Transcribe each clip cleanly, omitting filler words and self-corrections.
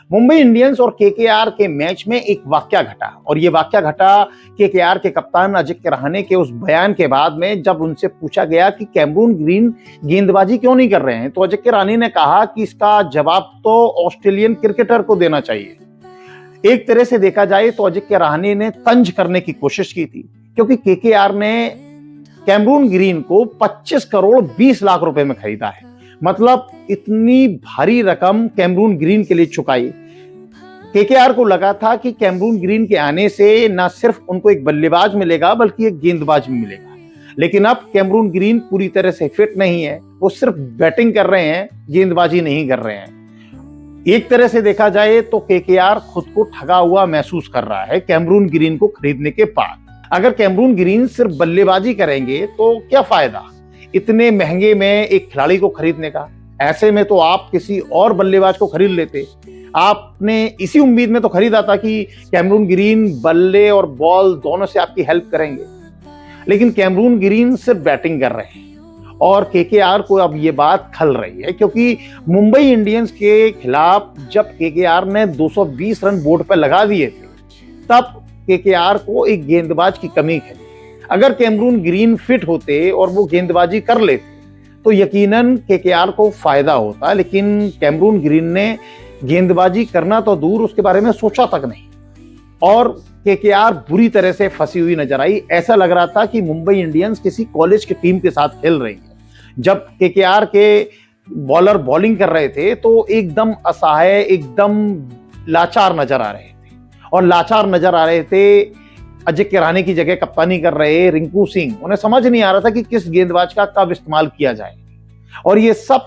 Mumbai Indians और KKR के match में एक वाकया घटा और ये वाकया घटा केकेआर के कप्तान अजिंक्य रहाणे के उस बयान के बाद में, जब उनसे पूछा गया कि कैमरून ग्रीन गेंदबाजी क्यों नहीं कर रहे हैं, तो अजिंक्य रहाणे ने कहा कि इसका जवाब तो ऑस्ट्रेलियन क्रिकेटर को देना चाहिए। एक तरह से देखा जाए तो अजिंक्य रहाणे ने तंज करने की कोशिश की थी, क्योंकि केकेआर ने कैमरून ग्रीन को 25 करोड़ 20 लाख रुपए में खरीदा है। मतलब इतनी भारी रकम कैमरून ग्रीन के लिए चुकाई। केकेआर को लगा था कि कैमरून ग्रीन के आने से न सिर्फ उनको एक बल्लेबाज मिलेगा बल्कि एक गेंदबाज भी मिलेगा, लेकिन अब कैमरून ग्रीन पूरी तरह से फिट नहीं है। वो सिर्फ बैटिंग कर रहे हैं, गेंदबाजी नहीं कर रहे हैं। एक तरह से देखा जाए तो केकेआर खुद को ठगा हुआ महसूस कर रहा है कैमरून ग्रीन को खरीदने के बाद। अगर कैमरून ग्रीन सिर्फ बल्लेबाजी करेंगे तो क्या फायदा इतने महंगे में एक खिलाड़ी को खरीदने का। ऐसे में तो आप किसी और बल्लेबाज को खरीद लेते। आपने इसी उम्मीद में तो खरीदा था कि कैमरून ग्रीन बल्ले और बॉल दोनों से आपकी हेल्प करेंगे, लेकिन कैमरून ग्रीन सिर्फ बैटिंग कर रहे हैं। और केकेआर को अब ये बात खल रही है, क्योंकि मुंबई इंडियंस के खिलाफ जब केकेआर ने 220 रन बोर्ड पर लगा दिए थे, तब केकेआर को एक गेंदबाज की कमी है। अगर कैमरून ग्रीन फिट होते और वो गेंदबाजी कर लेते तो यकीनन केकेआर को फायदा होता, लेकिन कैमरून ग्रीन ने गेंदबाजी करना तो दूर, उसके बारे में सोचा तक नहीं। और केकेआर बुरी तरह से फंसी हुई नजर आई। ऐसा लग रहा था कि मुंबई इंडियंस किसी कॉलेज की टीम के साथ खेल रही है। जब केकेआर के बॉलर बॉलिंग कर रहे थे तो एकदम असहाय, एकदम लाचार नजर आ रहे थे। और लाचार नजर आ रहे थे अजिंक्य रहाणे की जगह कप्तानी कर रहे रिंकू सिंह। उन्हें समझ नहीं आ रहा था कि किस गेंदबाज का कब इस्तेमाल किया जाए, और ये सब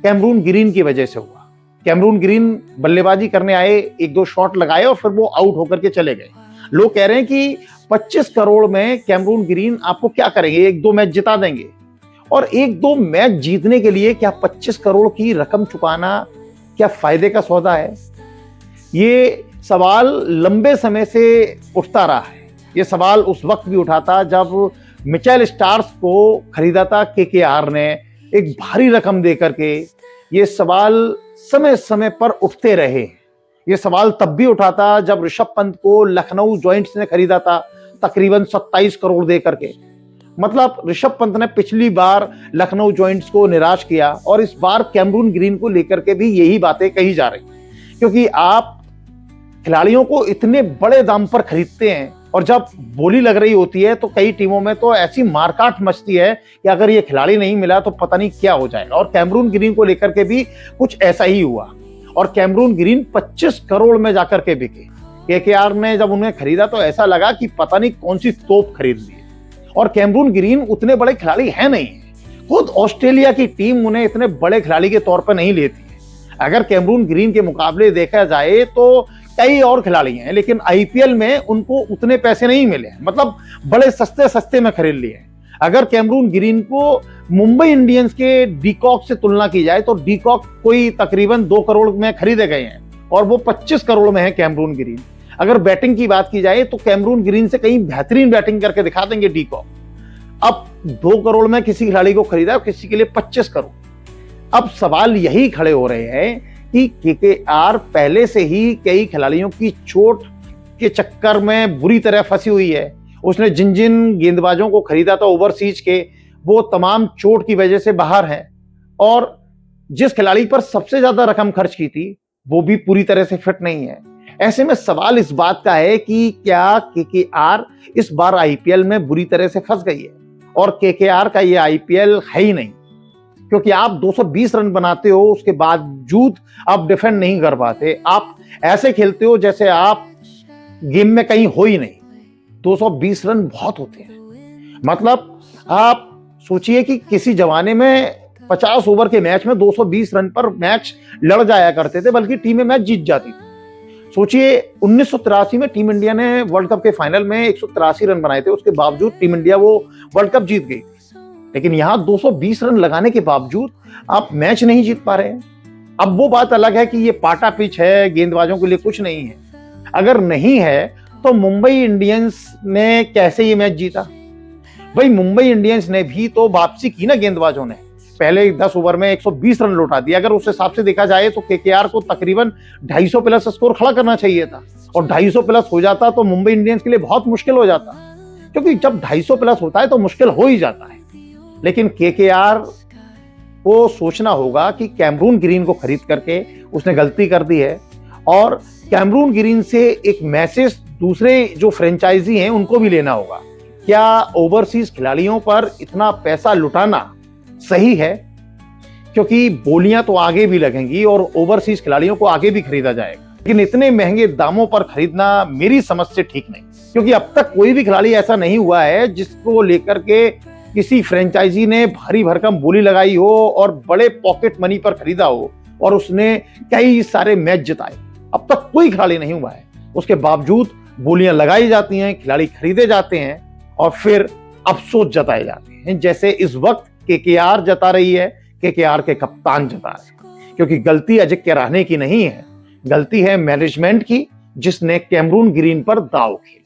कैमरून ग्रीन की वजह से हुआ। कैमरून ग्रीन बल्लेबाजी करने आए, एक दो शॉट लगाए और फिर वो आउट होकर के चले गए। लोग कह रहे हैं कि 25 करोड़ में कैमरून ग्रीन आपको क्या करेंगे, एक दो मैच जिता देंगे। और एक दो मैच जीतने के लिए क्या 25 करोड़ की रकम चुकाना क्या फायदे का सौदा है? ये सवाल लंबे समय से उठता रहा है। ये सवाल उस वक्त भी उठा था जब मिचेल स्टार्स को खरीदा था केकेआर ने एक भारी रकम देकर के। ये सवाल समय समय पर उठते रहे। ये सवाल तब भी उठा था जब ऋषभ पंत को लखनऊ जॉइंट्स ने खरीदा था तकरीबन 27 करोड़ देकर के। मतलब ऋषभ पंत ने पिछली बार लखनऊ जॉइंट्स को निराश किया, और इस बार कैमरून ग्रीन को लेकर के भी यही बातें कही जा रही, क्योंकि आप खिलाड़ियों को इतने बड़े दाम पर खरीदते हैं और जब बोली लग रही होती है तो कई टीमों में तो ऐसी मारकाट मचती है कि अगर ये खिलाड़ी नहीं मिला तो पता नहीं क्या हो जाएगा। और कैमरून ग्रीन को लेकर के भी कुछ ऐसा ही हुआ, और कैमरून ग्रीन 25 करोड़ में जाकर के बिके। केकेआर ने जब उन्हें खरीदा तो ऐसा लगा कि पता नहीं कौन सी तोप खरीद ली। और कैमरून ग्रीन उतने बड़े खिलाड़ी है नहीं, खुद ऑस्ट्रेलिया की टीम उन्हें इतने बड़े खिलाड़ी के तौर पर नहीं लेती है। अगर कैमरून ग्रीन के मुकाबले देखा जाए तो कई और खिलाड़ी हैं, लेकिन आईपीएल में उनको उतने पैसे नहीं मिले, मतलब बड़े सस्ते सस्ते में खरीद लिए। अगर कैमरून ग्रीन को मुंबई इंडियंस के डीकॉक से तुलना की जाए तो डीकॉक कोई तकरीबन 2 करोड़ में खरीदे गए हैं और वो 25 करोड़ में है कैमरून ग्रीन। अगर बैटिंग की बात की जाए तो कैमरून ग्रीन से कहीं बेहतरीन बैटिंग करके दिखा देंगे डीकॉक। अब 2 करोड़ में किसी खिलाड़ी को खरीदा, किसी के लिए 25 करोड़। अब सवाल यही खड़े हो रहे हैं कि केकेआर पहले से ही कई खिलाड़ियों की चोट के चक्कर में बुरी तरह फंसी हुई है। उसने जिन जिन गेंदबाजों को खरीदा था ओवरसीज के, वो तमाम चोट की वजह से बाहर हैं, और जिस खिलाड़ी पर सबसे ज्यादा रकम खर्च की थी वो भी पूरी तरह से फिट नहीं है। ऐसे में सवाल इस बात का है कि क्या केकेआर इस बार आईपीएल में बुरी तरह से फंस गई है, और केकेआर का ये आईपीएल है ही नहीं, क्योंकि आप 220 रन बनाते हो उसके बावजूद आप डिफेंड नहीं कर पाते। आप ऐसे खेलते हो जैसे आप गेम में कहीं हो ही नहीं। 220 रन बहुत होते हैं। मतलब आप सोचिए कि किसी जमाने में 50 ओवर के मैच में 220 रन पर मैच लड़ जाया करते थे, बल्कि टीमें मैच जीत जाती थी। सोचिए 1983 में टीम इंडिया ने वर्ल्ड कप के फाइनल में 183 रन बनाए थे, उसके बावजूद टीम इंडिया वो वर्ल्ड कप जीत गई। लेकिन यहां 220 रन लगाने के बावजूद आप मैच नहीं जीत पा रहे हैं। अब वो बात अलग है कि ये पाटा पिच है, गेंदबाजों के लिए कुछ नहीं है। अगर नहीं है तो मुंबई इंडियंस ने कैसे ये मैच जीता? भाई मुंबई इंडियंस ने भी तो वापसी की ना गेंदबाजों ने। पहले 10 ओवर में 120 रन लौटा दिया। अगर उस हिसाब से देखा जाए तो केकेआर को तकरीबन 250 प्लस स्कोर खड़ा करना चाहिए था, और 250 प्लस हो जाता तो मुंबई इंडियंस के लिए बहुत मुश्किल हो जाता, क्योंकि जब 250 प्लस होता है तो मुश्किल हो ही जाता है। लेकिन केकेआर को सोचना होगा कि कैमरून ग्रीन को खरीद करके उसने गलती कर दी है, और कैमरून ग्रीन से एक मैसेज दूसरे जो फ्रेंचाइजी हैं उनको भी लेना होगा। क्या ओवरसीज खिलाड़ियों पर इतना पैसा लुटाना सही है? क्योंकि बोलियां तो आगे भी लगेंगी और ओवरसीज खिलाड़ियों को आगे भी खरीदा जाएगा, लेकिन इतने महंगे दामों पर खरीदना मेरी समझ से ठीक नहीं, क्योंकि अब तक कोई भी खिलाड़ी ऐसा नहीं हुआ है जिसको लेकर के किसी फ्रेंचाइजी ने भारी भरकम बोली लगाई हो और बड़े पॉकेट मनी पर खरीदा हो और उसने कई सारे मैच जिताए। अब तक कोई खिलाड़ी नहीं हुआ है। उसके बावजूद बोलियां लगाई जाती हैं, खिलाड़ी खरीदे जाते हैं और फिर अफसोस जताए जाते हैं, जैसे इस वक्त केकेआर जता रही है, केकेआर के कप्तान जता रहे हैं। क्योंकि गलती अजिंक्य रहाणे की नहीं है, गलती है मैनेजमेंट की, जिसने कैमरून ग्रीन पर दांव खेला।